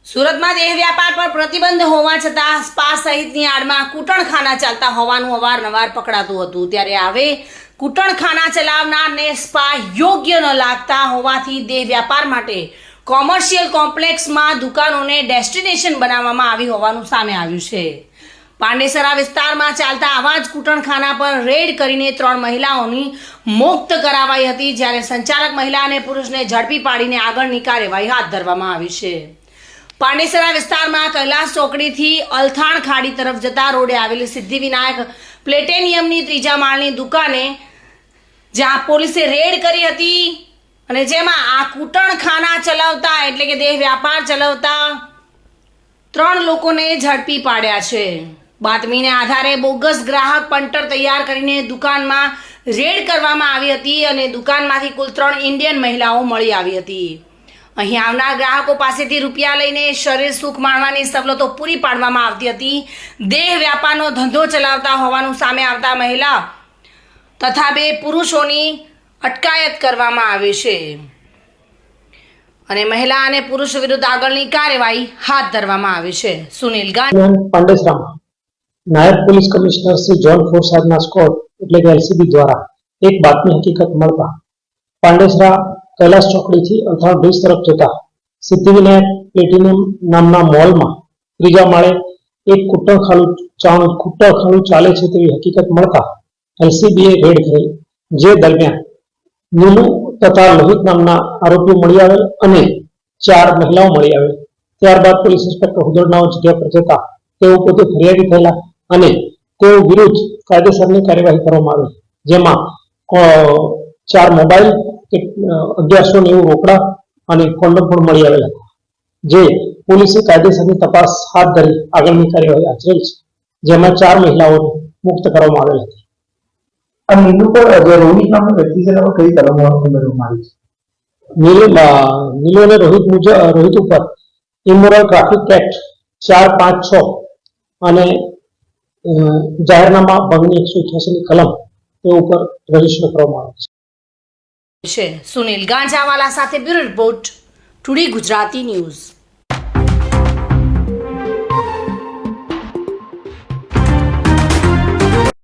સુરતમાં દેહ વ્યાપાર પર પ્રતિબંધ હોવા છતાં સ્પા સહિતની આડમાં કૂટણખાના ચાલતા હોવાનું અવારનવાર પકડાતું હતું, ત્યારે હવે કૂટણખાના ચલાવનારને સ્પા યોગ્ય ન લાગતા હોવાથી દેહ વ્યાપાર માટે કોમર્શિયલ કોમ્પ્લેક્સમાં દુકાનોને ડેસ્ટિનેશન બનાવવામાં આવી હોવાનું સામે આવ્યું છે। પાંડેસરા વિસ્તારમાં ચાલતા આવા જ કૂટણખાના પર રેડ કરીને 3 મહિલાઓની મુક્ત કરાવાઈ હતી, જ્યારે સંચાલક મહિલા અને પુરુષને ઝડપી પાડીને આગળની કાર્યવાહી હાથ ધરવામાં આવી છે। પાંડેસરા વિસ્તારમાં કૈલાસ ચોકડીથી અલથાણ ખાડી તરફ જતા રોડે આવેલી સિદ્ધિવિનાયક પ્લેટેનિયમની 3જા માળની દુકાને જ્યાં પોલીસે રેડ કરી હતી અને જેમાં આ કૂટણખાના ચલાવતા એટલે કે દેહ વ્યાપાર ચલાવતા 3 લોકોને ઝડપી પાડ્યા છે। બાતમીને આધારે બોગસ ગ્રાહક પંટર તૈયાર કરીને દુકાનમાં રેડ કરવામાં આવી હતી અને દુકાનમાંથી કુલ 3 ઇન્ડિયન મહિલાઓ મળી આવી હતી। અહીં આવનાર ગ્રાહકો પાસેથી રૂપિયા લઈને શરીર સુખ માણવાની સવલતો પૂરી પાડવામાં આવતી હતી। દેહ વ્યાપારનો ધંધો ચલાવતા હોવાનું સામે આવતા મહિલા તથા 2 પુરુષોની અટકાયત કરવામાં આવી છે અને મહિલા અને પુરુષ વિરુદ્ધ આગળની કાર્યવાહી હાથ ધરવામાં આવી છે। સુનિલ ગાંધી, પાંડેસરા નાયબ પોલીસ કમિશનર શ્રી જોન 4 સાહેબના સ્કોડ એટલે કે એલસીબી દ્વારા એક બાતમી હકીકત મળતા પાંડેસરા કૈલાસ ચોકડીથી અલથાણ બ્રિજ તરફ જતા સિદ્ધિવિનાયક પ્લેટિનિયમ નામના મોલમાં 3જા માળે એક કૂટણખાનું ચાલે છે તેવી હકીકત મળતા એલસીબીએ રેડ કરી, જે દરમિયાન નીલુ તથા લોહિત નામના આરોપીઓ મળી આવેલ અને 4 મહિલાઓ મળી આવેલ। ત્યારબાદ પોલીસ ઇન્સ્પેક્ટર હુદરનાઓ જગ્યા પર જતા તેઓ પોતે ફરિયાદી થયેલા અને તેઓ વિરુદ્ધ કાયદેસરની કાર્યવાહી કરવામાં આવી, જેમાં 4 મોબાઈલ, 1190 રોકડા અને કોન્ડોમ પણ મળી આવેલા હતા, જે પોલીસે કાયદેસરની તપાસ હાથ ધરી આગળની કાર્યવાહી આચરેલ છે, જેમાં 4 મહિલાઓને મુક્ત કરવામાં આવેલ હતી। આ નીલુ પર રોહિત નામનો વ્યક્તિ છે, તેમાં કઈ કલમો ઉમેરવામાં આવી છે? નીલુ અને રોહિત ઉપર ઇમોરલ ટ્રાફિક એક્ટ 456 અને જાહેરનામા ભંગની 188ની કલમ તે ઉપર રજીસ્ટર કરવામાં આવે છે। સુનિલ ગાંજાવાલા સાથે bureau report, today Gujarati news.